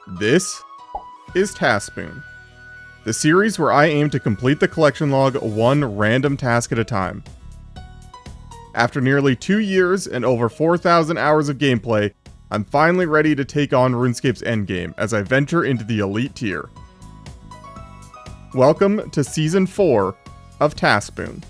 This is TaskSpoon, the series where I aim to complete the collection log one random task at a time. After nearly 2 years and over 4,000 hours of gameplay, I'm finally ready to take on RuneScape's endgame as I venture into the elite tier. Welcome to Season 4 of TaskSpoon.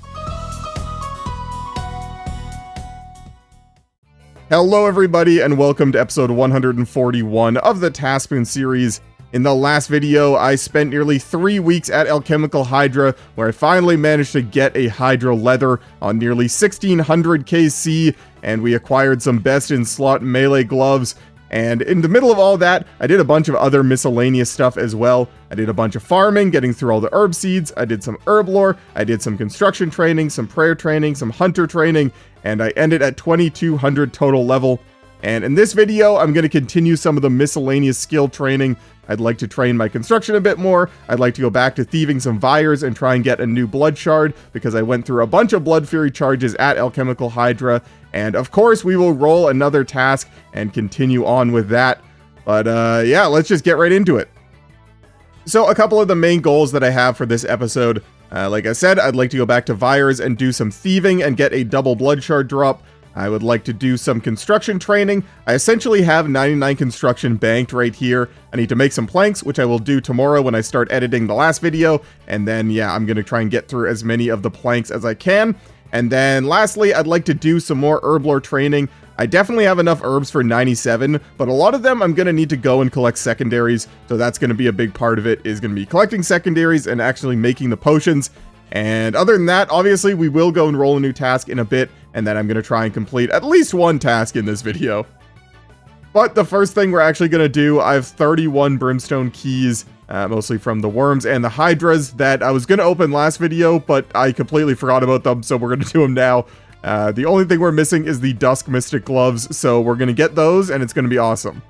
Hello everybody and welcome to episode 141 of the TaskSpoon series. In the last video, I spent nearly 3 weeks at Alchemical Hydra, where I finally managed to get a Hydra leather on nearly 1600 KC, and we acquired some best-in-slot melee gloves. And in the middle of all that, I did a bunch of other miscellaneous stuff as well. I did a bunch of farming, getting through all the herb seeds, I did some herblore, I did some construction training, some prayer training, some hunter training, and I ended at 2200 total level. And in this video, I'm going to continue some of the miscellaneous skill training. I'd like to train my construction a bit more. I'd like to go back to thieving some Vyres and try and get a new blood shard, because I went through a bunch of blood fury charges at Alchemical Hydra. And of course, we will roll another task and continue on with that. But yeah, let's just get right into it. So a couple of the main goals that I have for this episode. Like I said, I'd like to go back to Vyres and do some thieving and get a double blood shard drop. I would like to do some construction training. I essentially have 99 construction banked right here. I need to make some planks, which I will do tomorrow when I start editing the last video. And then, yeah, I'm going to try and get through as many of the planks as I can. And then lastly, I'd like to do some more herblore training. I definitely have enough herbs for 97, but a lot of them I'm going to need to go and collect secondaries. So that's going to be a big part of it, is going to be collecting secondaries and actually making the potions. And other than that, obviously, we will go and roll a new task in a bit, and then I'm going to try and complete at least one task in this video. But the first thing we're actually going to do, I have 31 brimstone keys, mostly from the worms and the hydras that I was going to open last video, but I completely forgot about them, so we're going to do them now. The only thing we're missing is the Dusk Mystic gloves, so we're going to get those, and it's going to be awesome.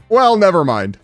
Well, never mind.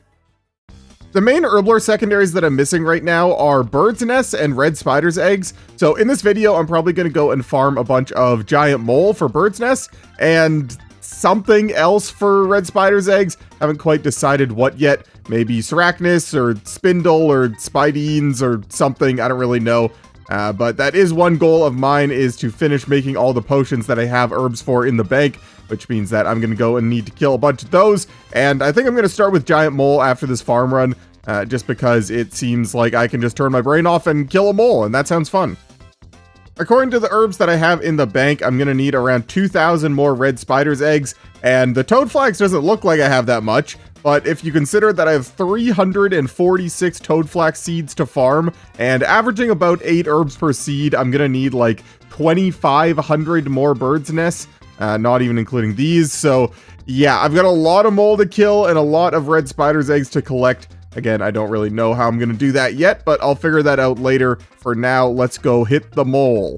The main herblore secondaries that I'm missing right now are bird's nests and red spider's eggs. So in this video, I'm probably going to go and farm a bunch of giant mole for bird's nests and something else for red spider's eggs. Haven't quite decided what yet. Maybe Sarachnis or Spindle or Spidines or something. I don't really know. But that is one goal of mine, is to finish making all the potions that I have herbs for in the bank, which means that I'm going to go and need to kill a bunch of those. And I think I'm going to start with Giant Mole after this farm run, just because it seems like I can just turn my brain off and kill a mole, and that sounds fun. According to the herbs that I have in the bank, I'm going to need around 2,000 more red spider's eggs, and the toad flax doesn't look like I have that much. But if you consider that I have 346 toad flax seeds to farm, and averaging about 8 herbs per seed, I'm gonna need like 2,500 more bird's nests, not even including these. So yeah, I've got a lot of mole to kill and a lot of red spider's eggs to collect. Again, I don't really know how I'm gonna do that yet, but I'll figure that out later. For now, let's go hit the mole.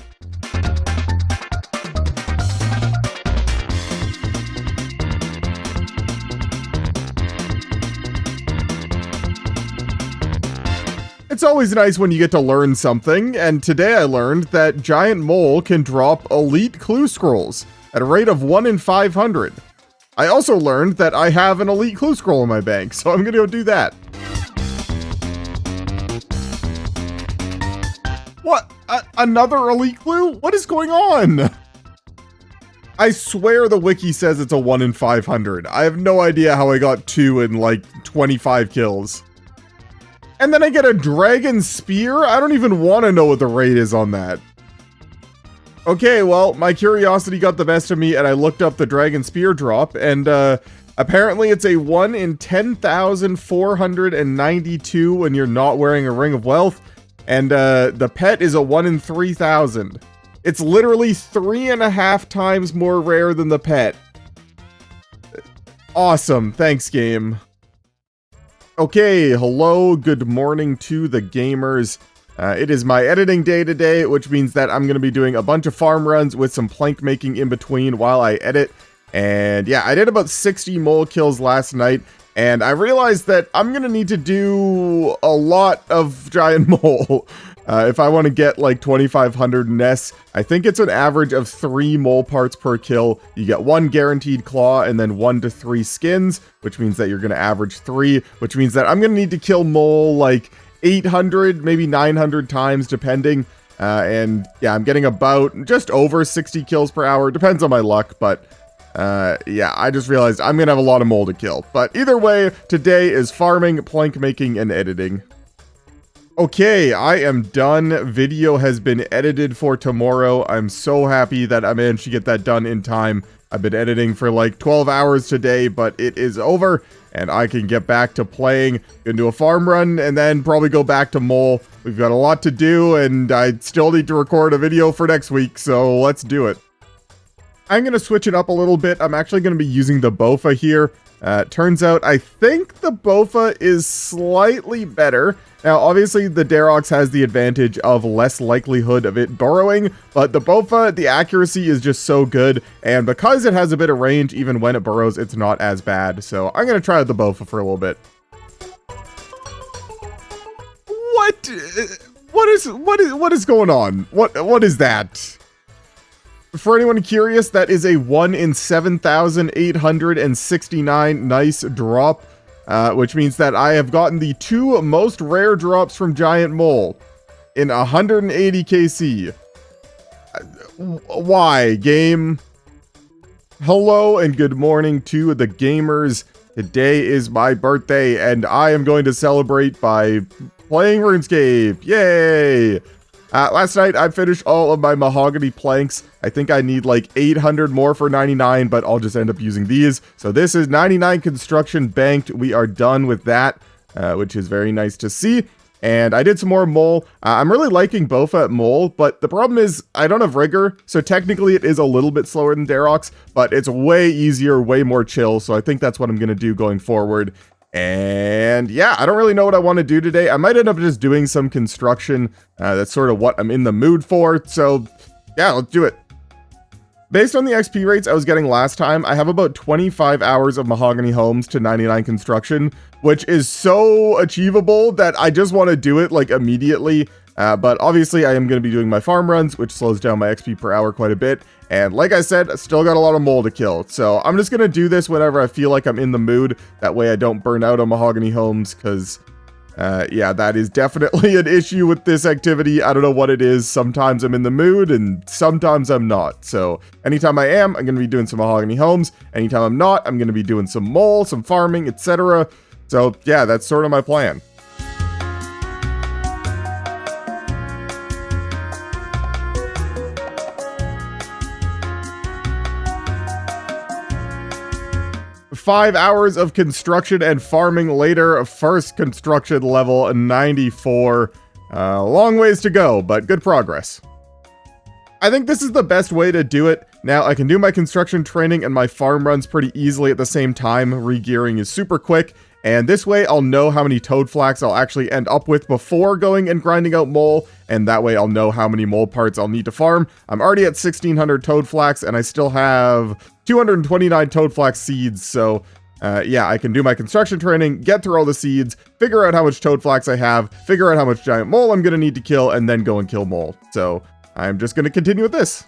It's always nice when you get to learn something, and today I learned that Giant Mole can drop elite clue scrolls at a rate of 1 in 500. I also learned that I have an elite clue scroll in my bank, so I'm gonna go do that. What? Another elite clue? What is going on? I swear the wiki says it's a 1 in 500. I have no idea how I got 2 in like 25 kills. And then I get a dragon spear? I don't even want to know what the rate is on that. Okay, well, my curiosity got the best of me, and I looked up the dragon spear drop, and apparently it's a 1 in 10,492 when you're not wearing a ring of wealth, and the pet is a 1 in 3,000. It's literally 3.5 times more rare than the pet. Awesome, thanks game. Okay, hello, good morning to the gamers. It is my editing day today, which means that I'm going to be doing a bunch of farm runs with some plank making in between while I edit. And yeah, I did about 60 mole kills last night, And I realized that I'm gonna need to do a lot of giant mole. If I want to get like 2,500 nests, I think it's an average of 3 mole parts per kill. You get 1 guaranteed claw and then 1 to 3 skins, which means that you're going to average 3, which means that I'm going to need to kill mole like 800, maybe 900 times depending. And yeah, I'm getting about just over 60 kills per hour. Depends on my luck, but yeah, I just realized I'm going to have a lot of mole to kill. But either way, today is farming, plank making, and editing. Okay, I am done. Video has been edited for tomorrow. I'm so happy that I managed to get that done in time. I've been editing for like 12 hours today, but it is over, and I can get back to playing. Gonna do a farm run, and then probably go back to mole. We've got a lot to do, and I still need to record a video for next week, so let's do it. I'm gonna switch it up a little bit. I'm actually gonna be using the Bofa here. Turns out I think the Bofa is slightly better. Now, obviously, the Darox has the advantage of less likelihood of it burrowing, but the Bofa, the accuracy is just so good, and because it has a bit of range, even when it burrows, it's not as bad. So I'm going to try out the Bofa for a little bit. What is going on? What is that? For anyone curious, that is a 1 in 7,869 nice drop. Which means that I have gotten the 2 most rare drops from Giant Mole in 180 KC. Why, game? Hello and good morning to the gamers. Today is my birthday, and I am going to celebrate by playing RuneScape. Yay! Last night, I finished all of my mahogany planks. I think I need like 800 more for 99, but I'll just end up using these. So this is 99 construction banked. We are done with that, which is very nice to see. And I did some more mole. I'm really liking Bofa at mole, but the problem is I don't have rigor. So technically it is a little bit slower than Darox, but it's way easier, way more chill. So I think that's what I'm going to do going forward. And yeah, I don't really know what I want to do today. I might end up just doing some construction. That's sort of what I'm in the mood for. So yeah, let's do it. Based on the XP rates I was getting last time, I have about 25 hours of mahogany homes to 99 construction, which is so achievable that I just want to do it like immediately. But obviously I am going to be doing my farm runs, which slows down my XP per hour quite a bit. And like I said, I still got a lot of mole to kill. So I'm just going to do this whenever I feel like I'm in the mood. That way I don't burn out on mahogany homes, because yeah, that is definitely an issue with this activity. I don't know what it is. Sometimes I'm in the mood and sometimes I'm not. So anytime I am, I'm going to be doing some mahogany homes. Anytime I'm not, I'm going to be doing some mole, some farming, etc. So yeah, that's sort of my plan. Five hours of construction and farming later, first construction level 94. Long ways to go, but good progress. I think this is the best way to do it. Now, I can do my construction training and my farm runs pretty easily at the same time. Regearing is super quick, and this way I'll know how many toad flax I'll actually end up with before going and grinding out mole, and that way I'll know how many mole parts I'll need to farm. I'm already at 1,600 toad flax, and I still have 229 toad flax seeds, so yeah, I can do my construction training, get through all the seeds, figure out how much toad flax I have, figure out how much giant mole I'm going to need to kill, and then go and kill mole. So I'm just going to continue with this.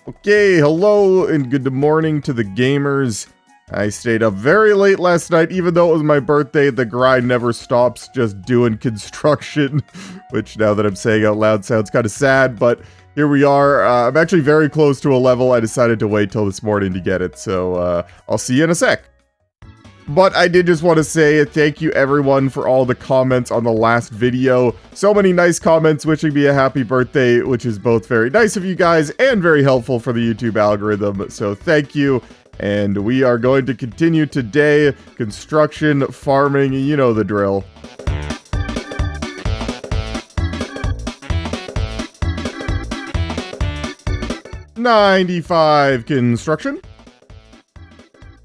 Okay, hello and good morning to the gamers. I stayed up very late last night, even though it was my birthday. The grind never stops, just doing construction, which now that I'm saying out loud sounds kind of sad, but here we are. I'm actually very close to a level. I decided to wait till this morning to get it, so I'll see you in a sec. But I did just want to say thank you everyone for all the comments on the last video. So many nice comments wishing me a happy birthday, which is both very nice of you guys and very helpful for the YouTube algorithm. So thank you. And we are going to continue today. Construction, farming, you know the drill. $95 construction.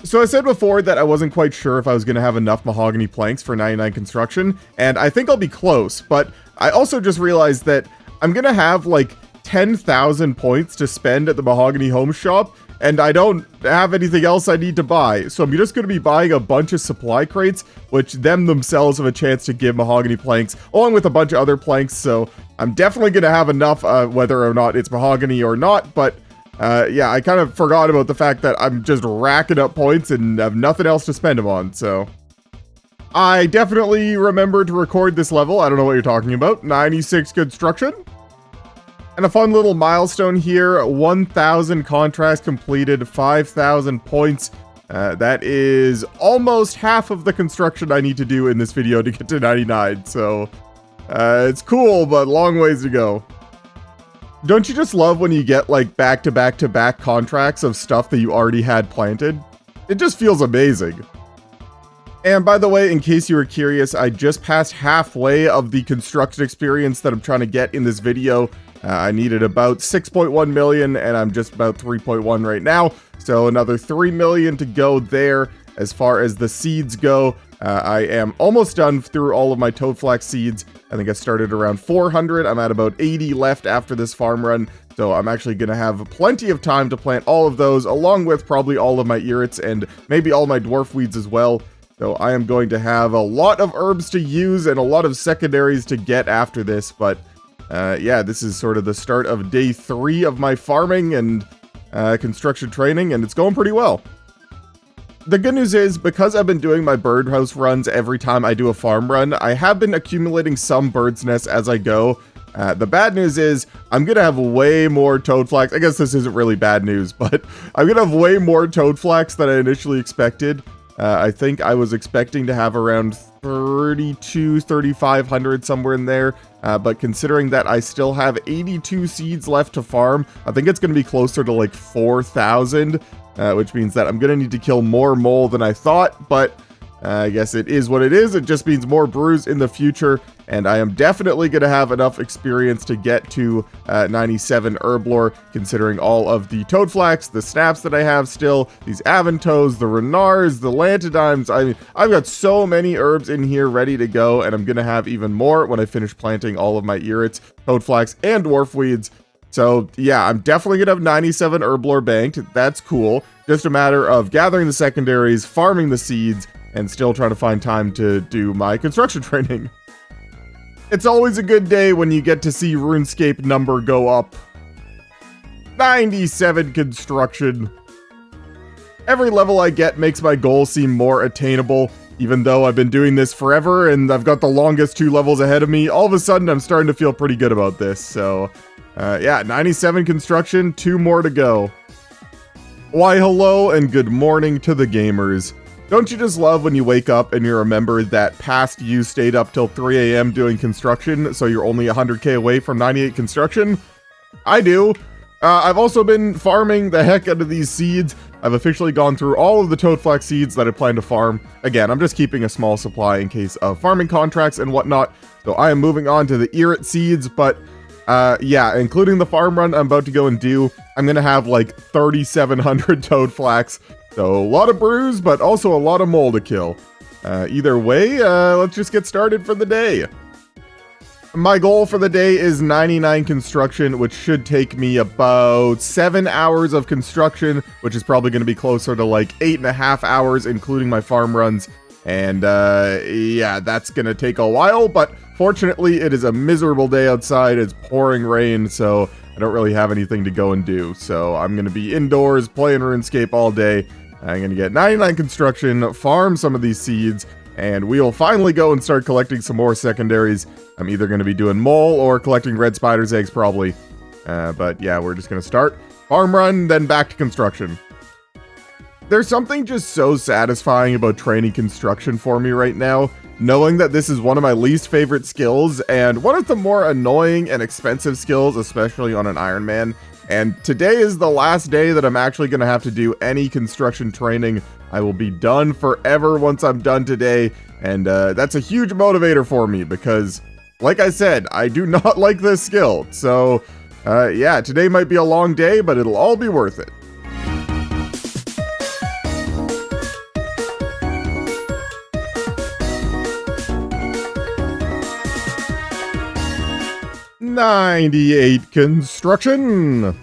So I said before that I wasn't quite sure if I was going to have enough mahogany planks for 99 construction, and I think I'll be close, but I also just realized that I'm going to have like 10,000 points to spend at the mahogany home shop, and I don't have anything else I need to buy. So I'm just going to be buying a bunch of supply crates, which themselves have a chance to give mahogany planks, along with a bunch of other planks. So I'm definitely going to have enough, whether or not it's mahogany or not. But yeah, I kind of forgot about the fact that I'm just racking up points and have nothing else to spend them on. So I definitely remember to record this level. I don't know what you're talking about. 96 construction. And a fun little milestone here, 1,000 contracts completed, 5,000 points. That is almost half of the construction I need to do in this video to get to 99. So it's cool, but long ways to go. Don't you just love when you get like back-to-back-to-back contracts of stuff that you already had planted? It just feels amazing. And by the way, in case you were curious, I just passed halfway of the construction experience that I'm trying to get in this video. I needed about 6.1 million, and I'm just about 3.1 right now. So another 3 million to go there. As far as the seeds go, I am almost done through all of my toadflax seeds. I think I started around 400. I'm at about 80 left after this farm run. So I'm actually going to have plenty of time to plant all of those, along with probably all of my irrits and maybe all my dwarf weeds as well. So I am going to have a lot of herbs to use and a lot of secondaries to get after this, but yeah, this is sort of the start of day 3 of my farming and construction training, and it's going pretty well. The good news is, because I've been doing my birdhouse runs every time I do a farm run, I have been accumulating some bird's nests as I go. The bad news is, I'm going to have way more toadflax. I guess this isn't really bad news, but I'm going to have way more toadflax than I initially expected. I think I was expecting to have around 3,500 somewhere in there, but considering that I still have 82 seeds left to farm, I think it's going to be closer to like 4,000, which means that I'm going to need to kill more mole than I thought, but I guess it is what it is. It just means more brews in the future, and I am definitely going to have enough experience to get to 97 Herblore, considering all of the toadflax, the snaps that I have still, these avantos, the renards, the lantidimes. I mean, I've got so many herbs in here ready to go, and I'm going to have even more when I finish planting all of my irrits, toadflax, and dwarf weeds. So yeah, I'm definitely gonna have 97 Herblore banked. That's cool. Just a matter of gathering the secondaries, farming the seeds, and still trying to find time to do my construction training. It's always a good day when you get to see RuneScape number go up. 97 construction. Every level I get makes my goal seem more attainable. Even though I've been doing this forever and I've got the longest 2 levels ahead of me, all of a sudden I'm starting to feel pretty good about this. So yeah, 97 construction, 2 more to go. Why hello and good morning to the gamers. Don't you just love when you wake up and you remember that past you stayed up till 3 AM doing construction, so you're only 100k away from 98 construction? I do. I've also been farming the heck out of these seeds. I've officially gone through all of the toadflax seeds that I plan to farm. Again, I'm just keeping a small supply in case of farming contracts and whatnot. So I am moving on to the irrit seeds, but yeah, including the farm run I'm about to go and do, I'm gonna have like 3,700 toadflax. So a lot of brews, but also a lot of mole to kill. Either way, let's just get started for the day. My goal for the day is 99 construction, which should take me about 7 hours of construction, which is probably going to be closer to like 8.5 hours, including my farm runs. And yeah, that's going to take a while, but fortunately it is a miserable day outside. It's pouring rain, so I don't really have anything to go and do. So I'm going to be indoors playing RuneScape all day. I'm going to get 99 construction, farm some of these seeds, and we will finally go and start collecting some more secondaries. I'm either going to be doing mole or collecting red spider's eggs probably. But yeah, we're just going to start. Farm run, then back to construction. There's something just so satisfying about training construction for me right now, knowing that this is one of my least favorite skills and one of the more annoying and expensive skills, especially on an Iron Man. And today is the last day that I'm actually going to have to do any construction training. I will be done forever once I'm done today, and that's a huge motivator for me because, like I said, I do not like this skill. So, yeah, today might be a long day, but it'll all be worth it. '98 construction.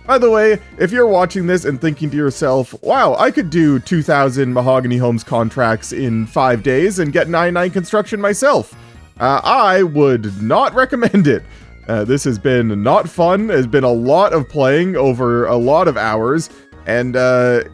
By the way, if you're watching this and thinking to yourself, wow, I could do 2,000 Mahogany Homes contracts in 5 days and get 99 construction myself, I would not recommend it. This has been not fun. It's been a lot of playing over a lot of hours. And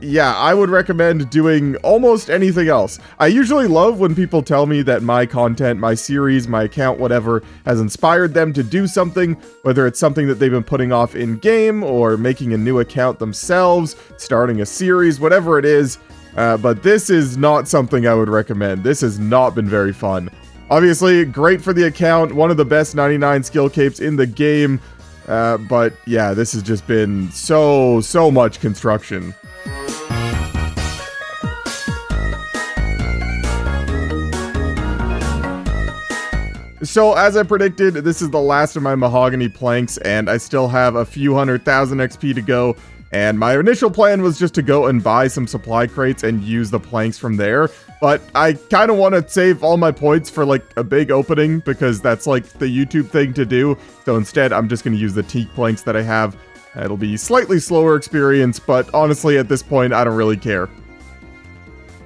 yeah, I would recommend doing almost anything else. I usually love when people tell me that my content, my series, my account, whatever, has inspired them to do something, whether it's something that they've been putting off in-game, or making a new account themselves, starting a series, whatever it is. But this is not something I would recommend. This has not been very fun. Obviously, great for the account, one of the best 99 skill capes in the game. But yeah, this has just been so much construction. So as I predicted, this is the last of my mahogany planks, and I still have a few 100,000 XP to go. And my initial plan was just to go and buy some supply crates and use the planks from there. But I kind of want to save all my points for like a big opening, because that's like the YouTube thing to do. So instead, I'm just going to use the teak planks that I have. It'll be slightly slower experience, but honestly, at this point, I don't really care.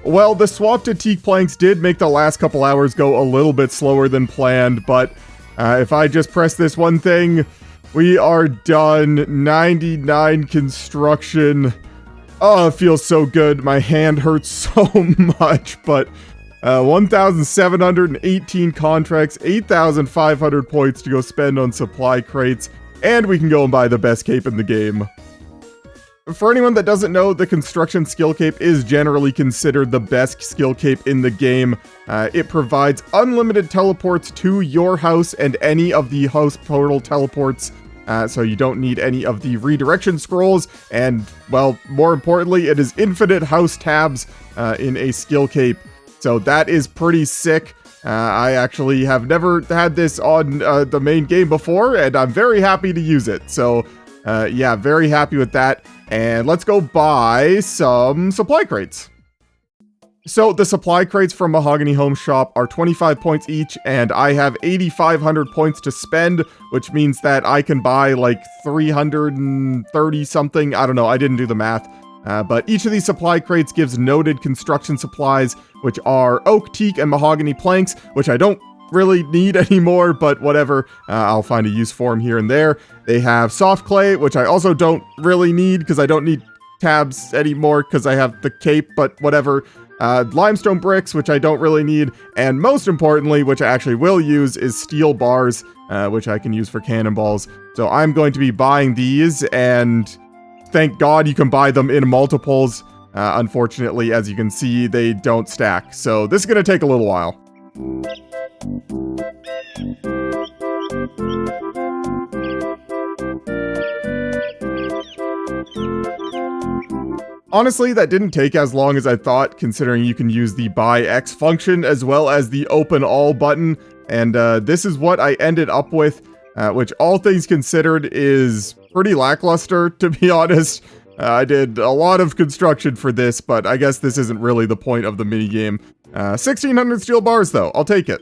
Well, the swap to teak planks did make the last couple hours go a little bit slower than planned, but if I just press this one thing, we are done. 99 construction. Oh, it feels so good. My hand hurts so much, but 1,718 contracts, 8,500 points to go spend on supply crates, and we can go and buy the best cape in the game. For anyone that doesn't know, the construction skill cape is generally considered the best skill cape in the game. It provides unlimited teleports to your house and any of the house portal teleports. So you don't need any of the redirection scrolls, and, well, more importantly, it is infinite house tabs in a skill cape. So that is pretty sick. I actually have never had this on the main game before, and I'm very happy to use it. So, yeah, very happy with that. And let's go buy some supply crates. So the supply crates from Mahogany Home Shop are 25 points each, and I have 8,500 points to spend, which means that I can buy like 330 something. I don't know, I didn't do the math. But each of these supply crates gives noted construction supplies, which are oak, teak, and mahogany planks, which I don't really need anymore, but whatever. I'll find a use for them here and there. They have soft clay, which I also don't really need because I don't need tabs anymore because I have the cape, but whatever. Limestone bricks, which I don't really need, and most importantly, which I actually will use, is steel bars, which I can use for cannonballs. So I'm going to be buying these, and thank God you can buy them in multiples. Unfortunately, as you can see, they don't stack, so this is going to take a little while. Honestly, that didn't take as long as I thought, considering you can use the buy X function as well as the open all button, and this is what I ended up with, which all things considered is pretty lackluster, to be honest. I did a lot of construction for this, but I guess this isn't really the point of the minigame. 1,600 steel bars though, I'll take it.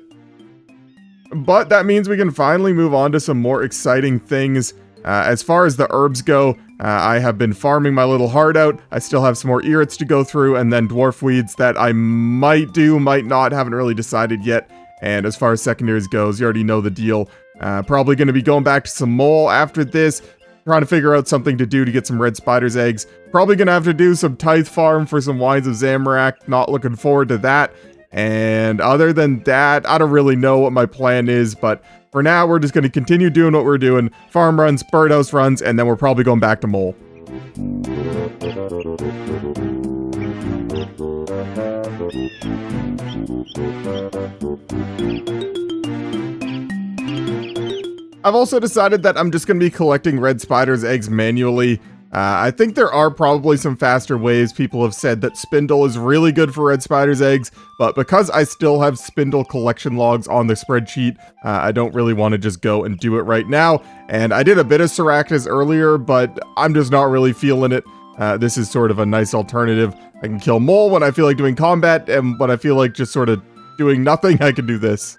But that means we can finally move on to some more exciting things. As far as the herbs go, I have been farming my little heart out. I still have some more irits to go through, and then dwarf weeds that I might do, might not, haven't really decided yet. And as far as secondaries goes, you already know the deal. Probably going to be going back to some mole after this, trying to figure out something to do to get some red spider's eggs. Probably going to have to do some tithe farm for some wines of Zamorak. Not looking forward to that. And other than that, I don't really know what my plan is, but for now, we're just going to continue doing what we're doing. Farm runs, birdhouse runs, and then we're probably going back to mole. I've also decided that I'm just going to be collecting red spider's eggs manually. I think there are probably some faster ways. People have said that spindle is really good for red spider's eggs, but because I still have spindle collection logs on the spreadsheet, I don't really want to just go and do it right now. And I did a bit of Saractus earlier, but I'm just not really feeling it. This is sort of a nice alternative. I can kill mole when I feel like doing combat, and when I feel like just sort of doing nothing, I can do this.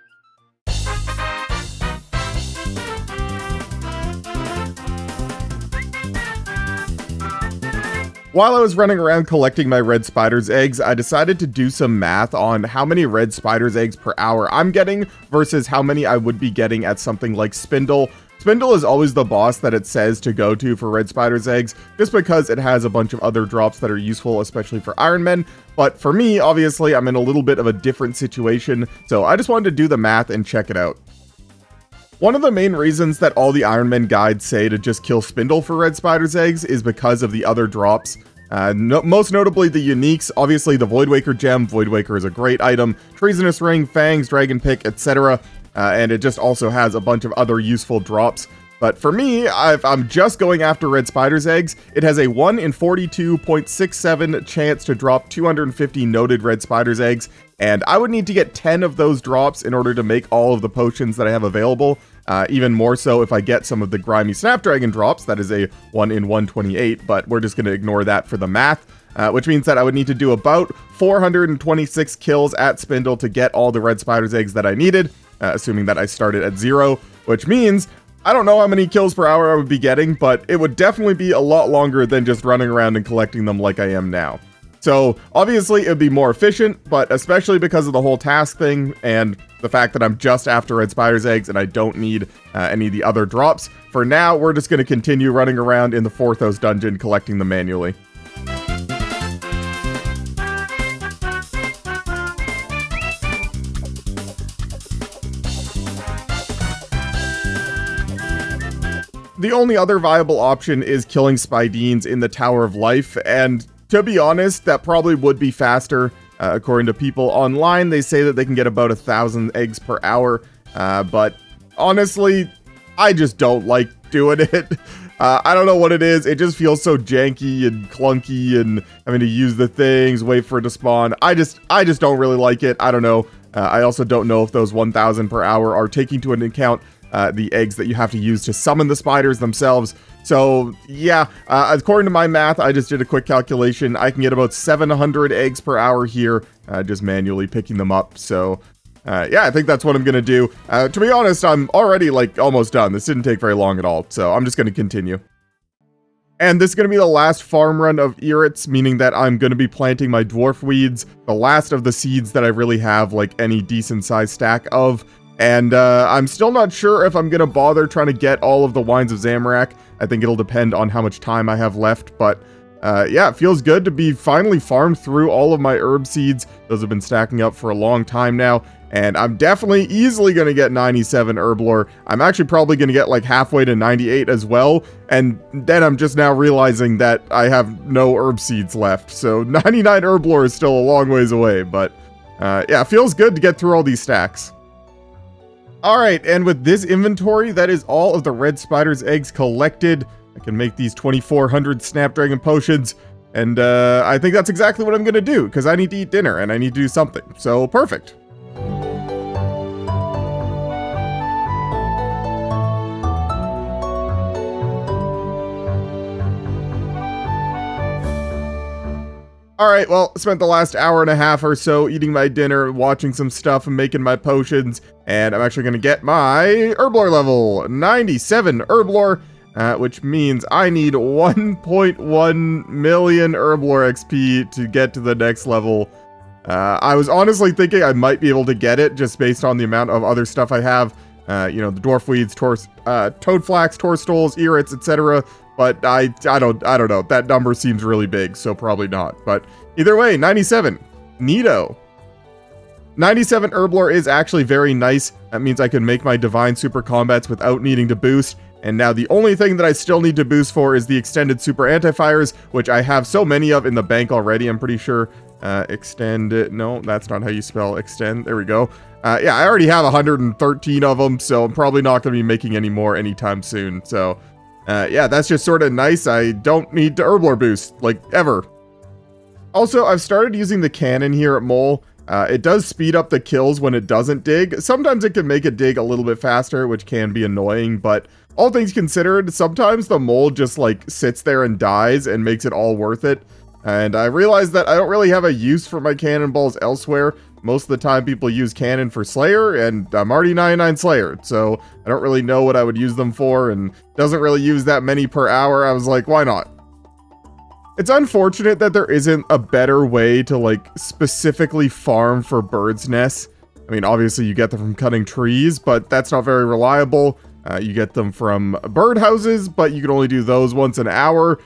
While I was running around collecting my red spider's eggs, I decided to do some math on how many red spider's eggs per hour I'm getting versus how many I would be getting at something like Spindle. Spindle is always the boss that it says to go to for red spider's eggs, just because it has a bunch of other drops that are useful, especially for Iron Men. But for me, obviously, I'm in a little bit of a different situation, so I just wanted to do the math and check it out. One of the main reasons that all the Iron Man guides say to just kill Spindle for red spider's eggs is because of the other drops. Most notably the uniques, obviously the Voidwaker gem. Voidwaker is a great item, Treasonous Ring, Fangs, Dragon Pick, etc. And it just also has a bunch of other useful drops. But for me, if I'm just going after red spider's eggs, it has a 1 in 42.67 chance to drop 250 noted red spider's eggs, and I would need to get 10 of those drops in order to make all of the potions that I have available. Even more so if I get some of the grimy Snapdragon drops. That is a 1 in 128, but we're just going to ignore that for the math. Which means that I would need to do about 426 kills at Spindle to get all the red spider's eggs that I needed, assuming that I started at 0, which means I don't know how many kills per hour I would be getting, but it would definitely be a lot longer than just running around and collecting them like I am now. So obviously it would be more efficient, but especially because of the whole task thing and the fact that I'm just after red spider's eggs and I don't need any of the other drops, for now we're just going to continue running around in the Forthos dungeon collecting them manually. The only other viable option is killing Spidines in the Tower of Life, and to be honest, that probably would be faster. According to people online, they say that they can get about 1,000 eggs per hour, but honestly, I just don't like doing it. I don't know what it is, it just feels so janky and clunky and having to use the things, wait for it to spawn. I just don't really like it. I don't know. I also don't know if those 1,000 per hour are taking into account the eggs that you have to use to summon the spiders themselves. So yeah, according to my math, I just did a quick calculation. I can get about 700 eggs per hour here, just manually picking them up. So yeah, I think that's what I'm gonna do. To be honest, I'm already like almost done. This didn't take very long at all, so I'm just gonna continue. And this is going to be the last farm run of Irits, meaning that I'm going to be planting my dwarf weeds, the last of the seeds that I really have like any decent sized stack of. And I'm still not sure if I'm going to bother trying to get all of the Wines of Zamorak. I think it'll depend on how much time I have left, but yeah, it feels good to be finally farmed through all of my herb seeds. Those have been stacking up for a long time now, and I'm definitely easily going to get 97 Herblore. I'm actually probably going to get like halfway to 98 as well, and then I'm just now realizing that I have no herb seeds left, so 99 Herblore is still a long ways away, but yeah, it feels good to get through all these stacks. Alright, and with this inventory, that is all of the red spider's eggs collected. I can make these 2,400 Snapdragon potions, and I think that's exactly what I'm going to do, because I need to eat dinner, and I need to do something, so perfect. Alright, well, spent the last hour and a half or so eating my dinner, watching some stuff, and making my potions, and I'm actually going to get my Herblore level, 97 Herblore, which means I need 1.1 million Herblore XP to get to the next level. I was honestly thinking I might be able to get it, just based on the amount of other stuff I have, you know, the Dwarf Weeds, Toadflax, Torstols, Irits, etc., but I don't know. That number seems really big, so probably not. But either way, 97. Neato. 97 Herblore is actually very nice. That means I can make my Divine Super Combats without needing to boost. And now the only thing that I still need to boost for is the Extended Super Anti-Fires, which I have so many of in the bank already, I'm pretty sure. Extend... No, that's not how you spell extend. There we go. Yeah, I already have 113 of them, so I'm probably not going to be making any more anytime soon. So... yeah, that's just sort of nice. I don't need to Herblore boost, like, ever. Also, I've started using the cannon here at Mole. It does speed up the kills when it doesn't dig. Sometimes it can make it dig a little bit faster, which can be annoying, but all things considered, sometimes the Mole just, like, sits there and dies and makes it all worth it. And I realized that I don't really have a use for my cannonballs elsewhere. Most of the time people use cannon for Slayer, and I'm already 99 Slayer, so I don't really know what I would use them for, and doesn't really use that many per hour. I was like, why not? It's unfortunate that there isn't a better way to, like, specifically farm for birds' nests. I mean, obviously you get them from cutting trees, but that's not very reliable. You get them from birdhouses, but you can only do those once an hour.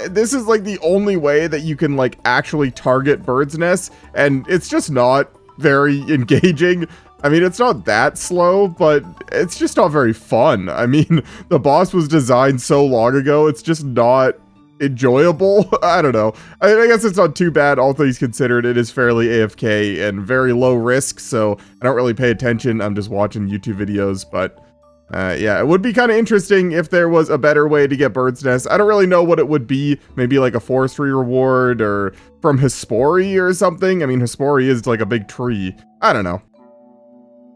This is, like, the only way that you can, like, actually target birds' nests, and it's just not very engaging. I mean, it's not that slow, but it's just not very fun. I mean, the boss was designed so long ago, it's just not enjoyable. I don't know. I guess it's not too bad, all things considered. It is fairly AFK and very low risk, so I don't really pay attention. I'm just watching YouTube videos, but yeah, it would be kind of interesting if there was a better way to get birds' nests. I don't really know what it would be. Maybe like a forestry reward or from Hespori or something. I mean, Hespori is like a big tree. I don't know.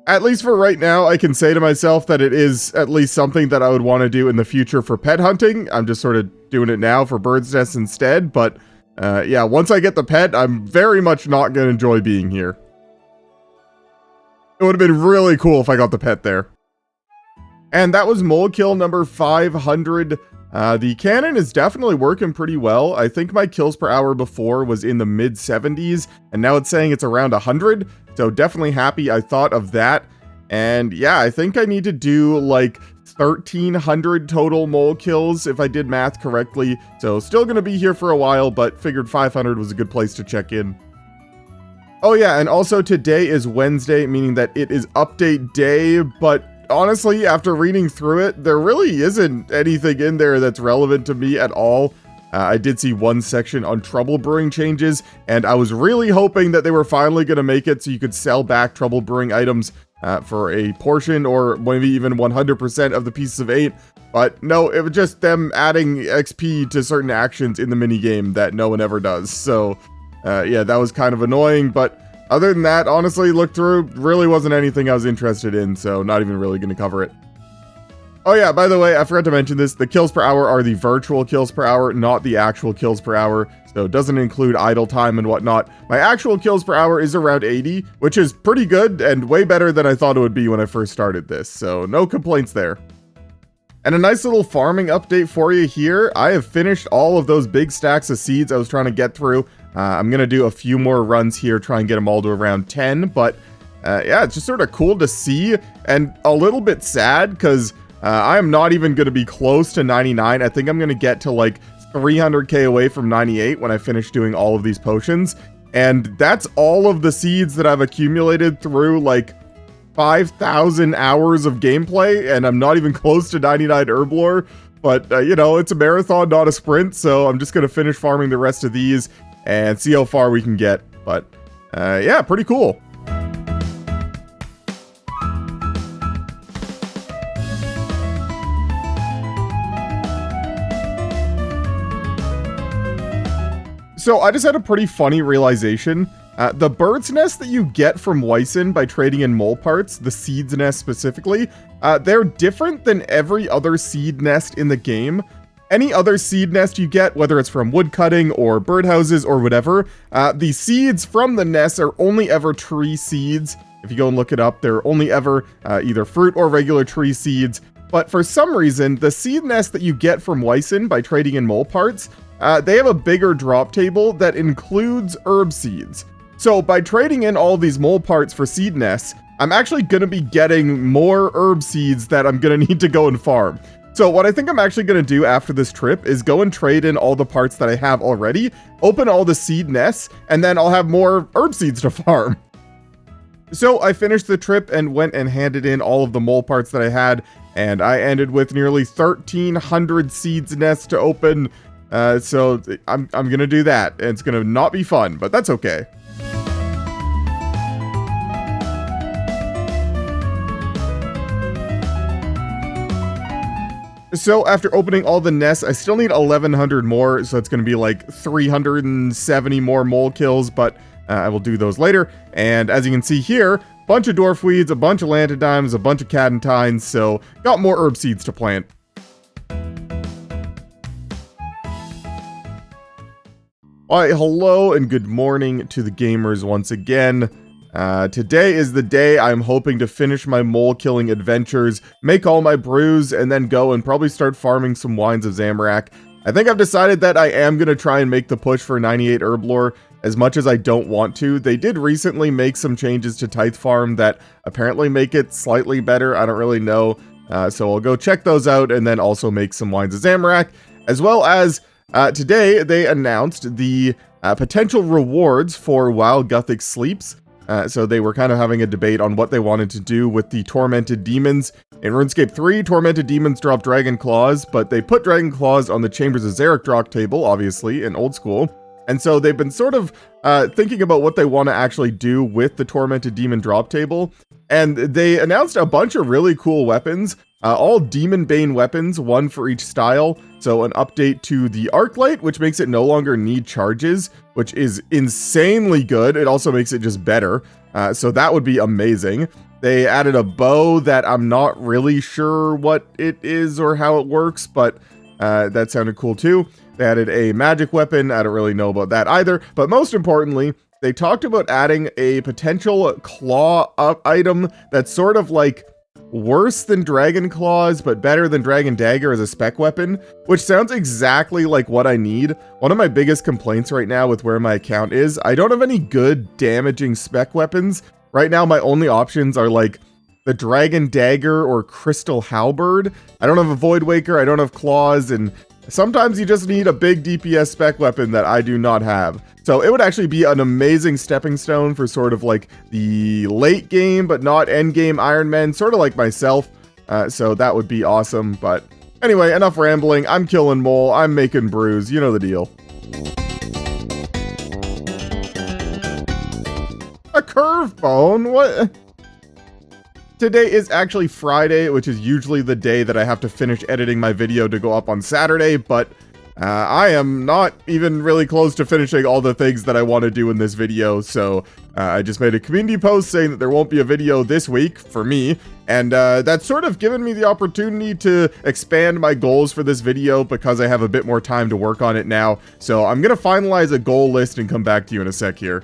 At least for right now, I can say to myself that it is at least something that I would want to do in the future for pet hunting. I'm just sort of doing it now for birds' nests instead, but yeah, once I get the pet, I'm very much not going to enjoy being here. It would have been really cool if I got the pet there. And that was mole kill number 500. The cannon is definitely working pretty well. I think my kills per hour before was in the mid 70s, and now it's saying it's around 100. So definitely happy I thought of that. And yeah, I think I need to do like 1,300 total mole kills if I did math correctly. So still going to be here for a while, but figured 500 was a good place to check in. Oh yeah, and also today is Wednesday, meaning that it is update day, but honestly, after reading through it, there really isn't anything in there that's relevant to me at all. I did see one section on trouble brewing changes, and I was really hoping that they were finally going to make it so you could sell back trouble brewing items for a portion or maybe even 100% of the pieces of 8. But no, it was just them adding XP to certain actions in the minigame that no one ever does. So yeah, that was kind of annoying, but other than that, honestly, looked through, really wasn't anything I was interested in, so not even really going to cover it. Oh yeah, by the way, I forgot to mention this, the kills per hour are the virtual kills per hour, not the actual kills per hour, so it doesn't include idle time and whatnot. My actual kills per hour is around 80, which is pretty good and way better than I thought it would be when I first started this, so no complaints there. And a nice little farming update for you here. I have finished all of those big stacks of seeds I was trying to get through. I'm going to do a few more runs here, try and get them all to around 10, but yeah, it's just sort of cool to see and a little bit sad because I am not even going to be close to 99. I think I'm going to get to like 300k away from 98 when I finish doing all of these potions. And that's all of the seeds that I've accumulated through like 5,000 hours of gameplay, and I'm not even close to 99 Herblore. But, you know, it's a marathon, not a sprint, so I'm just going to finish farming the rest of these and see how far we can get. But, yeah, pretty cool. So I just had a pretty funny realization. The bird's nest that you get from Wyson by trading in mole parts, the seed's nest specifically, they're different than every other seed nest in the game. Any other seed nest you get, whether it's from woodcutting or birdhouses or whatever, the seeds from the nest are only ever tree seeds. If you go and look it up, they're only ever either fruit or regular tree seeds. But for some reason, the seed nest that you get from Wyson by trading in mole parts, they have a bigger drop table that includes herb seeds. So by trading in all these mole parts for seed nests, I'm actually going to be getting more herb seeds that I'm going to need to go and farm. So what I think I'm actually going to do after this trip is go and trade in all the parts that I have already, open all the seed nests, and then I'll have more herb seeds to farm. So I finished the trip and went and handed in all of the mole parts that I had, and I ended with nearly 1,300 seeds nests to open. So I'm going to do that, and it's going to not be fun, but that's okay. So after opening all the nests, I still need 1,100 more, so it's going to be like 370 more mole kills, but I will do those later. And as you can see here, bunch of dwarf weeds, a bunch of lanternines, a bunch of cadentines, so got more herb seeds to plant. Alright, hello and good morning to the gamers once again. Today is the day I'm hoping to finish my mole killing adventures, make all my brews, and then go and probably start farming some wines of Zamorak. I think I've decided that I am going to try and make the push for 98 Herblore as much as I don't want to. They did recently make some changes to Tithe Farm that apparently make it slightly better. I don't really know. So I'll go check those out and then also make some Wines of Zamorak. As well as today they announced the potential rewards for while Guthix sleeps. So they were kind of having a debate on what they wanted to do with the Tormented Demons. In RuneScape 3, Tormented Demons drop Dragon Claws, but they put Dragon Claws on the Chambers of Xeric drop table, obviously, in Old School. And so they've been sort of thinking about what they want to actually do with the Tormented Demon drop table. And they announced a bunch of really cool weapons, all Demon Bane weapons, one for each style. So an update to the Arclight, which makes it no longer need charges, which is insanely good. It also makes it just better. So that would be amazing. They added a bow that I'm not really sure what it is or how it works, but that sounded cool too. They added a magic weapon. I don't really know about that either. But most importantly, they talked about adding a potential claw up item that's sort of like worse than Dragon Claws, but better than Dragon Dagger as a spec weapon, which sounds exactly like what I need. One of my biggest complaints right now with where my account is, I don't have any good damaging spec weapons. Right now, my only options are like the Dragon Dagger or Crystal Halberd. I don't have a Void Waker, I don't have Claws, and sometimes you just need a big DPS spec weapon that I do not have. So it would actually be an amazing stepping stone for sort of like the late game, but not end game Iron Men, sort of like myself. So that would be awesome. But anyway, enough rambling. I'm killing Mole. I'm making brews. You know the deal. A curve bone? What? Today is actually Friday, which is usually the day that I have to finish editing my video to go up on Saturday, but I am not even really close to finishing all the things that I want to do in this video, so I just made a community post saying that there won't be a video this week for me, and that's sort of given me the opportunity to expand my goals for this video because I have a bit more time to work on it now, so I'm going to finalize a goal list and come back to you in a sec here.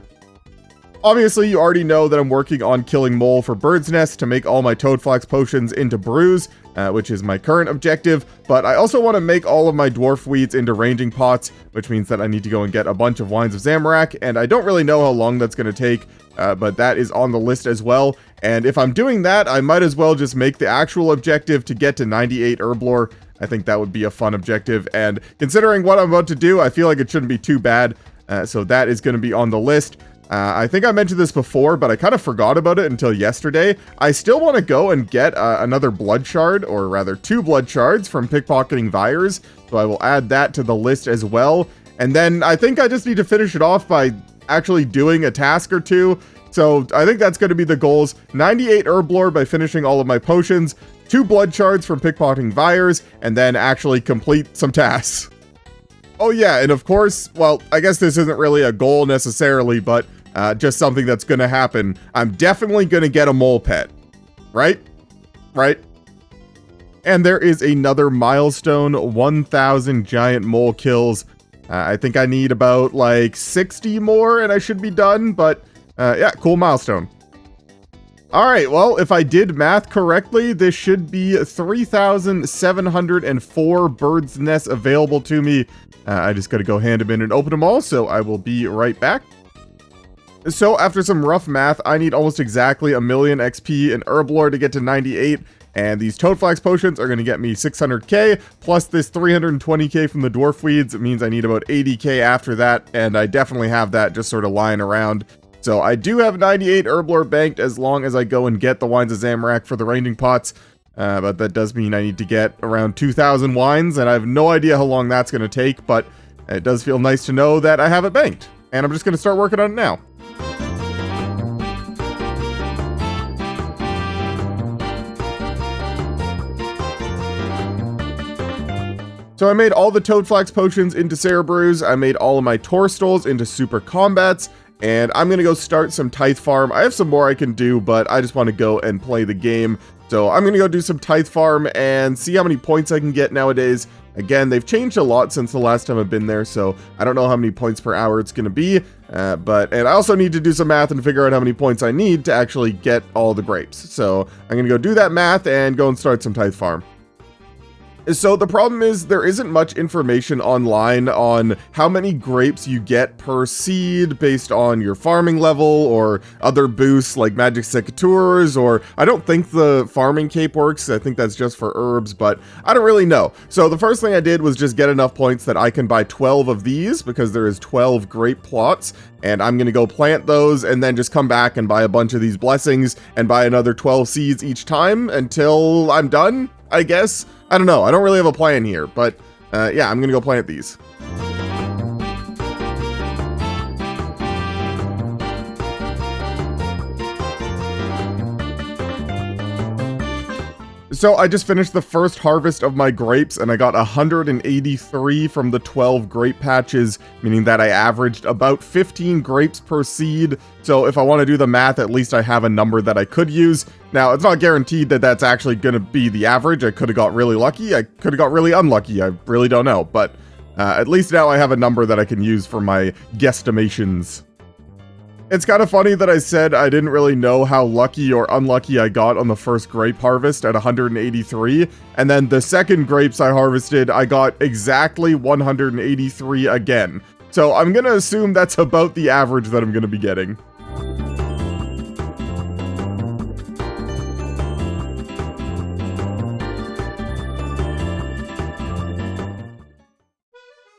Obviously, you already know that I'm working on killing Mole for Bird's Nest to make all my Toadflax potions into brews, which is my current objective, but I also want to make all of my Dwarf Weeds into ranging pots, which means that I need to go and get a bunch of Wines of Zamorak, and I don't really know how long that's going to take, but that is on the list as well, and if I'm doing that, I might as well just make the actual objective to get to 98 Herblore. I think that would be a fun objective, and considering what I'm about to do, I feel like it shouldn't be too bad, so that is going to be on the list. I think I mentioned this before, but I kind of forgot about it until yesterday. I still want to go and get another blood shard, or rather 2 blood shards from pickpocketing Vyres, so I will add that to the list as well. And then I think I just need to finish it off by actually doing a task or 2. So I think that's going to be the goals. 98 Herblore by finishing all of my potions, 2 blood shards from pickpocketing Vyres, and then actually complete some tasks. Oh yeah, and of course, well, I guess this isn't really a goal necessarily, but just something that's going to happen. I'm definitely going to get a mole pet. Right? Right? And there is another milestone, 1,000 giant mole kills. I think I need about like 60 more and I should be done, but yeah, cool milestone. Alright, well, if I did math correctly, this should be 3,704 bird's nests available to me. I just gotta go hand them in and open them all, so I will be right back. So, after some rough math, I need almost exactly 1,000,000 XP in Herblore to get to 98, and these Toadflax potions are gonna get me 600k, plus this 320k from the Dwarf Weeds. It means I need about 80k after that, and I definitely have that just sort of lying around. So I do have 98 Herblore banked as long as I go and get the Wines of Zamorak for the ranging pots. But that does mean I need to get around 2,000 wines, and I have no idea how long that's going to take, but it does feel nice to know that I have it banked. And I'm just going to start working on it now. So I made all the Toadflax potions into Cerebrews, I made all of my Torstols into Super Combats, and I'm gonna go start some Tithe Farm. I have some more I can do, but I just want to go and play the game. So I'm gonna go do some Tithe Farm and see how many points I can get nowadays. Again, they've changed a lot since the last time I've been there, so I don't know how many points per hour it's gonna be. And I also need to do some math and figure out how many points I need to actually get all the grapes. So I'm gonna go do that math and go and start some Tithe Farm. So the problem is there isn't much information online on how many grapes you get per seed based on your farming level or other boosts like magic secateurs, or I don't think the farming cape works. I think that's just for herbs, but I don't really know. So the first thing I did was just get enough points that I can buy 12 of these because there is 12 grape plots, and I'm going to go plant those and then just come back and buy a bunch of these blessings and buy another 12 seeds each time until I'm done, I guess. I don't know. I don't really have a plan here, but yeah, I'm gonna go plant these. So I just finished the first harvest of my grapes and I got 183 from the 12 grape patches, meaning that I averaged about 15 grapes per seed. So if I want to do the math, at least I have a number that I could use. Now, it's not guaranteed that that's actually going to be the average. I could have got really lucky. I could have got really unlucky. I really don't know. But at least now I have a number that I can use for my guesstimations. It's kind of funny that I said I didn't really know how lucky or unlucky I got on the first grape harvest at 183, and then the second grapes I harvested, I got exactly 183 again. So I'm gonna assume that's about the average that I'm gonna be getting.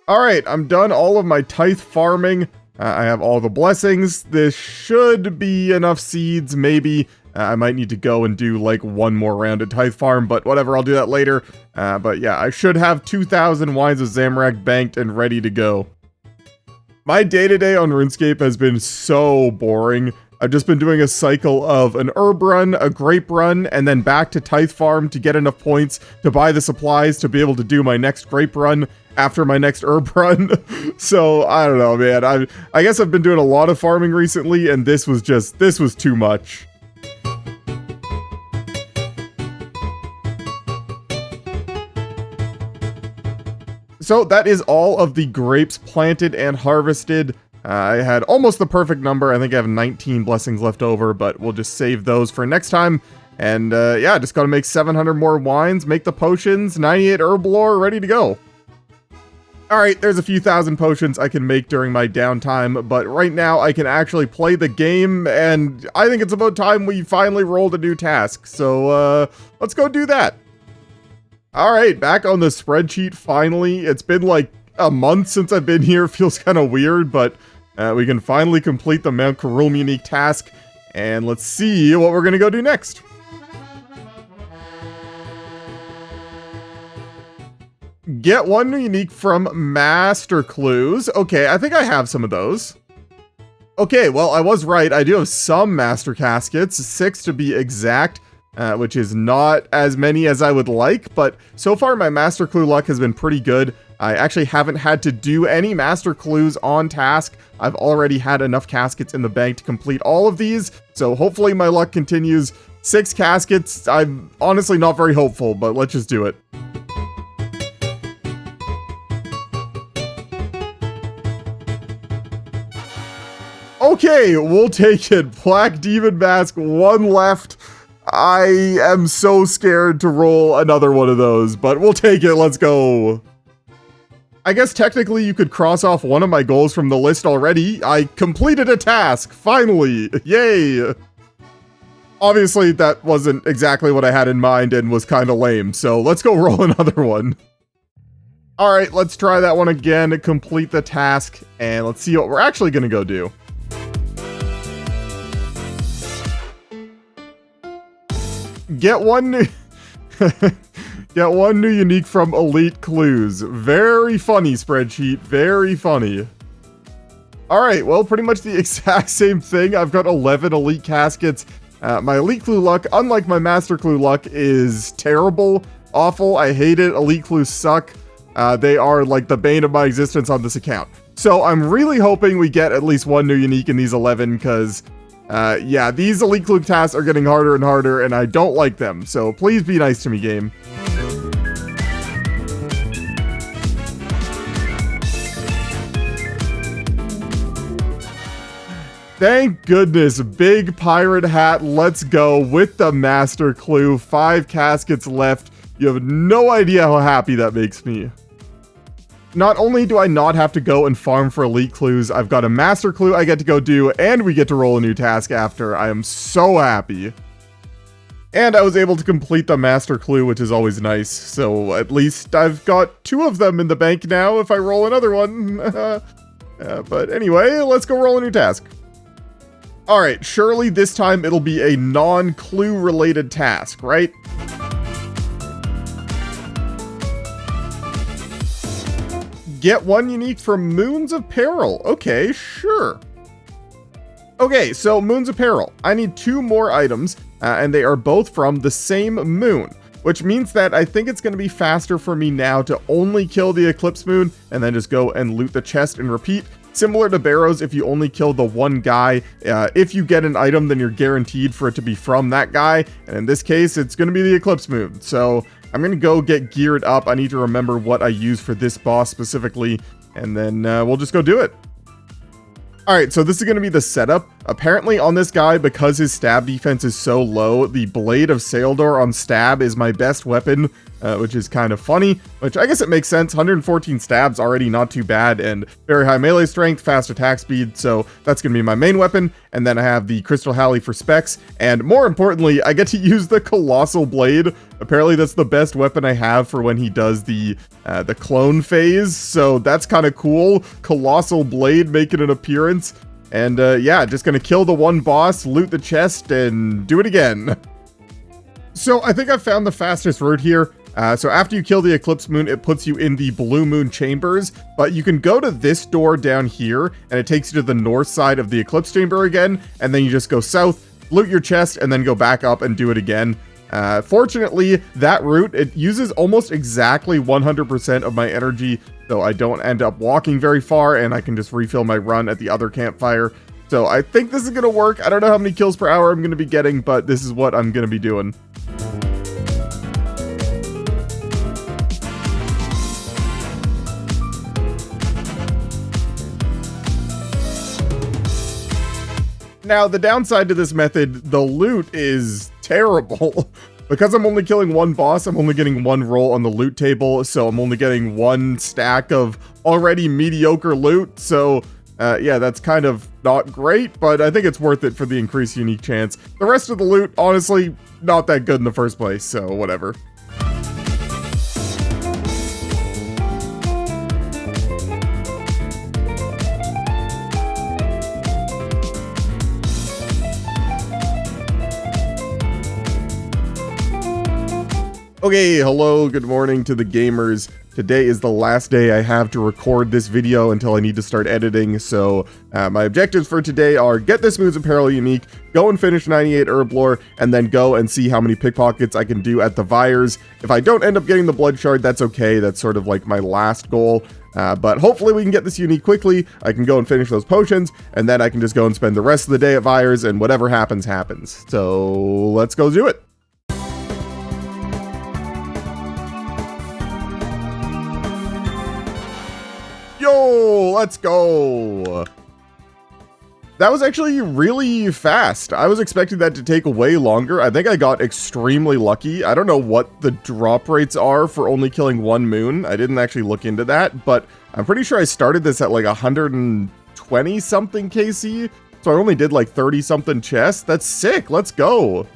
Alright, I'm done all of my tithe farming. I have all the blessings. This should be enough seeds, maybe. I might need to go and do like one more round at Tithe Farm, but whatever, I'll do that later. But yeah, I should have 2,000 Wines of Zamorak banked and ready to go. My day-to-day on RuneScape has been so boring. I've just been doing a cycle of an herb run, a grape run, and then back to Tithe Farm to get enough points to buy the supplies to be able to do my next grape run after my next herb run. So, I don't know, man. I guess I've been doing a lot of farming recently, and this was too much. So that is all of the grapes planted and harvested. I had almost the perfect number. I think I have 19 blessings left over, but we'll just save those for next time. And yeah, just gotta make 700 more wines, make the potions, 98 Herblore, ready to go. Alright, there's a few thousand potions I can make during my downtime, but right now I can actually play the game, and I think it's about time we finally rolled a new task. So let's go do that. Alright, back on the spreadsheet finally. It's been like a month since I've been here. Feels kind of weird, but we can finally complete the Mount Peril unique task, and let's see what we're gonna go do next. Get one new unique from Master Clues. Okay, I think I have some of those. Okay, well, I was right. I do have some Master Caskets, 6 to be exact, which is not as many as I would like, but so far my Master Clue luck has been pretty good. I actually haven't had to do any Master Clues on task. I've already had enough caskets in the bank to complete all of these, so hopefully my luck continues. 6 caskets, I'm honestly not very hopeful, but let's just do it. Okay, we'll take it. Black Demon Mask, 1 left. I am so scared to roll another one of those, but we'll take it. Let's go. I guess technically you could cross off one of my goals from the list already. I completed a task, finally. Yay. Obviously, that wasn't exactly what I had in mind and was kind of lame, so let's go roll another one. All right, let's try that one again to complete the task, and let's see what we're actually going to go do. Get one new get one new unique from Elite Clues. Very funny spreadsheet, very funny. Alright, well, pretty much the exact same thing. I've got 11 Elite Caskets. My Elite Clue luck, unlike my Master Clue luck, is terrible, awful. I hate it. Elite Clues suck. They are like the bane of my existence on this account. So I'm really hoping we get at least one new unique in these 11, because yeah, these Elite Clue tasks are getting harder and harder, and I don't like them, so please be nice to me, game. Thank goodness, big pirate hat, let's go with the master clue. 5 caskets left. You have no idea how happy that makes me. Not only do I not have to go and farm for elite clues, I've got a master clue I get to go do, and we get to roll a new task after. I am so happy. And I was able to complete the master clue, which is always nice. So at least I've got 2 of them in the bank now if I roll another one. But anyway, let's go roll a new task. Alright, surely this time it'll be a non-clue related task, right? Get 1 unique from Moons of Peril. Okay, sure. Okay, so Moons of Peril. I need 2 more items, and they are both from the same moon, which means that I think it's going to be faster for me now to only kill the Eclipse Moon and then just go and loot the chest and repeat. Similar to Barrows, if you only kill the one guy, if you get an item, then you're guaranteed for it to be from that guy. And in this case, it's going to be the Eclipse Moon. So I'm going to go get geared up. I need to remember what I use for this boss specifically, and then we'll just go do it. Alright, so this is going to be the setup. Apparently on this guy, because his stab defense is so low, the Blade of Saildor on stab is my best weapon, which is kind of funny, which I guess it makes sense. 114 stabs, already not too bad, and very high melee strength, fast attack speed, so that's going to be my main weapon. And then I have the Crystal Halley for specs, and more importantly, I get to use the Colossal Blade. Apparently that's the best weapon I have for when he does the clone phase, so that's kind of cool. Colossal Blade making an appearance. And yeah, just gonna kill the one boss, loot the chest, and do it again. So I think I've found the fastest route here. So after you kill the Eclipse Moon, it puts you in the Blue Moon Chambers, but you can go to this door down here, and it takes you to the north side of the Eclipse Chamber again, and then you just go south, loot your chest, and then go back up and do it again. Fortunately, that route, it uses almost exactly 100% of my energy, so I don't end up walking very far, and I can just refill my run at the other campfire. So I think this is going to work. I don't know how many kills per hour I'm going to be getting, but this is what I'm going to be doing. Now, the downside to this method, the loot is terrible. Because I'm only killing one boss, I'm only getting 1 roll on the loot table, so I'm only getting 1 stack of already mediocre loot, so yeah, that's kind of not great, but I think it's worth it for the increased unique chance. The rest of the loot, honestly, not that good in the first place, so whatever. Okay, hello, good morning to the gamers. Today is the last day I have to record this video until I need to start editing, so my objectives for today are get this Moons of Peril unique, go and finish 98 Herblore, and then go and see how many pickpockets I can do at the Vyres. If I don't end up getting the blood shard, that's okay, that's sort of like my last goal. But hopefully we can get this unique quickly, I can go and finish those potions, and then I can just go and spend the rest of the day at Vyres, and whatever happens, happens. So let's go do it. Yo, let's go. That was actually really fast. I was expecting that to take way longer. I think I got extremely lucky. I don't know what the drop rates are for only killing 1 moon. I didn't actually look into that, but I'm pretty sure I started this at like 120 something KC. So I only did like 30 something chests. That's sick. Let's go.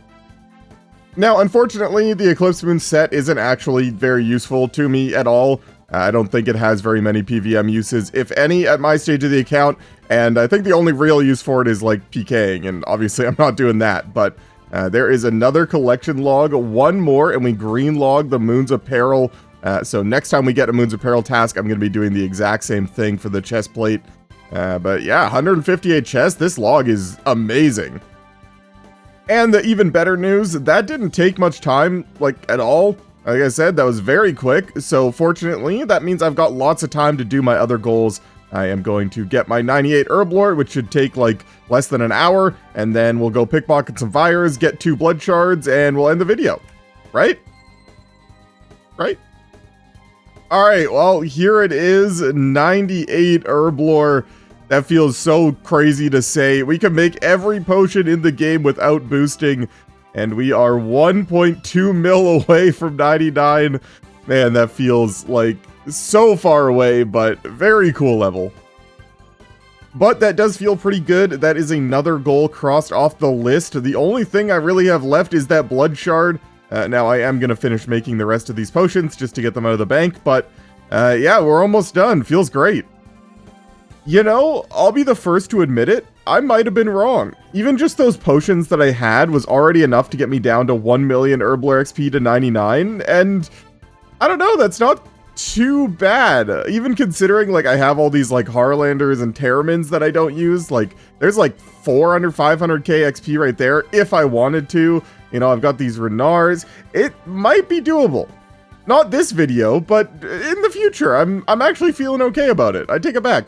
Now, unfortunately, the Eclipse Moon set isn't actually very useful to me at all. I don't think it has very many PVM uses, if any, at my stage of the account, and I think the only real use for it is like PKing, and obviously I'm not doing that, but there is another collection log, 1 more, and we green log the Moons of Peril, so next time we get a Moons of Peril task, I'm going to be doing the exact same thing for the chest plate, but yeah, 158 chests, this log is amazing. And the even better news, that didn't take much time, like, at all. Like I said, that was very quick, so fortunately, that means I've got lots of time to do my other goals. I am going to get my 98 Herblore, which should take like less than an hour, and then we'll go pickpocket some Vyres, get 2 blood shards, and we'll end the video. Right? Right? Alright, well, here it is, 98 Herblore. That feels so crazy to say. We can make every potion in the game without boosting, and we are 1.2 mil away from 99. Man, that feels like so far away, but very cool level. But that does feel pretty good. That is another goal crossed off the list. The only thing I really have left is that blood shard. Now, I am going to finish making the rest of these potions just to get them out of the bank, but yeah, we're almost done. Feels great. You know, I'll be the first to admit it, I might have been wrong. Even just those potions that I had was already enough to get me down to 1 million Herblore XP to 99, and I don't know, that's not too bad. Even considering, like, I have all these, like, Harlanders and Terramins that I don't use, like, there's, like, 400, 500k XP right there if I wanted to. You know, I've got these Renars. It might be doable. Not this video, but in the future, I'm actually feeling okay about it. I take it back.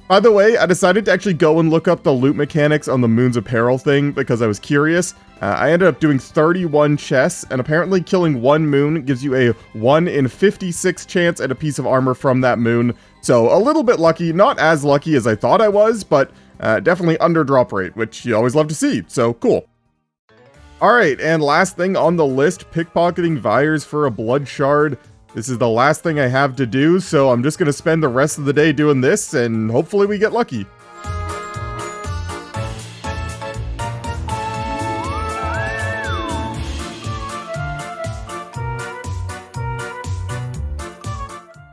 By the way, I decided to actually go and look up the loot mechanics on the Moons of Peril thing because I was curious. I ended up doing 31 chests, and apparently killing one moon gives you a 1 in 56 chance at a piece of armor from that moon. So a little bit lucky, not as lucky as I thought I was, but definitely under drop rate, which you always love to see, so cool. Alright, and last thing on the list, pickpocketing Vyres for a blood shard. This is the last thing I have to do, so I'm just going to spend the rest of the day doing this, and hopefully we get lucky.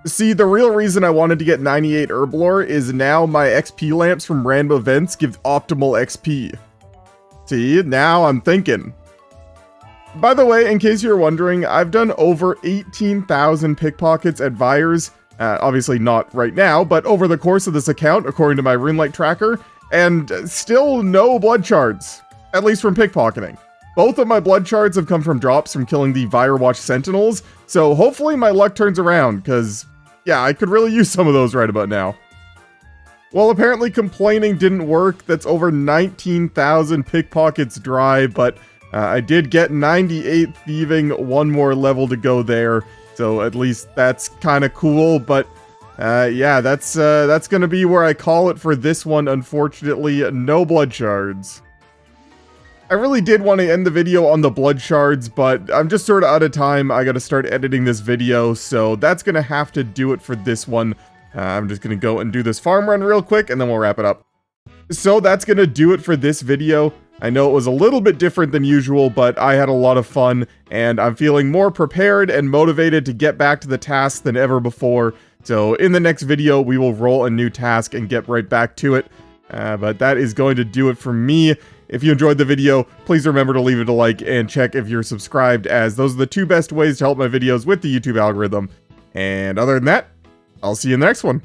See, the real reason I wanted to get 98 Herblore is now my XP lamps from random events give optimal XP. See, now I'm thinking. By the way, in case you're wondering, I've done over 18,000 pickpockets at Vyres. Obviously not right now, but over the course of this account, according to my RuneLite tracker, and still no blood shards, at least from pickpocketing. Both of my blood shards have come from drops from killing the Firewatch Sentinels, so hopefully my luck turns around, because, yeah, I could really use some of those right about now. Well, apparently complaining didn't work. That's over 19,000 pickpockets dry, but I did get 98 thieving, one more level to go there, so at least that's kind of cool, but yeah, that's gonna be where I call it for this one. Unfortunately, no blood shards. I really did want to end the video on the blood shards, but I'm just sort of out of time. I gotta start editing this video, so that's gonna have to do it for this one. I'm just gonna go and do this farm run real quick, and then we'll wrap it up. So that's gonna do it for this video. I know it was a little bit different than usual, but I had a lot of fun, and I'm feeling more prepared and motivated to get back to the task than ever before. So in the next video, we will roll a new task and get right back to it. But that is going to do it for me. If you enjoyed the video, please remember to leave it a like and check if you're subscribed, as those are the two best ways to help my videos with the YouTube algorithm. And other than that, I'll see you in the next one.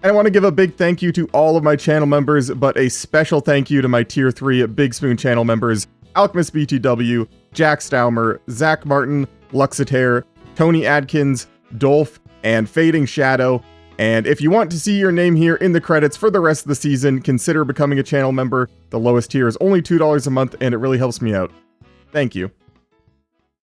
And I want to give a big thank you to all of my channel members, but a special thank you to my Tier 3 Big Spoon channel members, Alchemist BTW, Jack Staumer, Zach Martin, Luxitaire, Tony Adkins, Dolph, and Fading Shadow. And if you want to see your name here in the credits for the rest of the season, consider becoming a channel member. The lowest tier is only $2 a month, and it really helps me out. Thank you.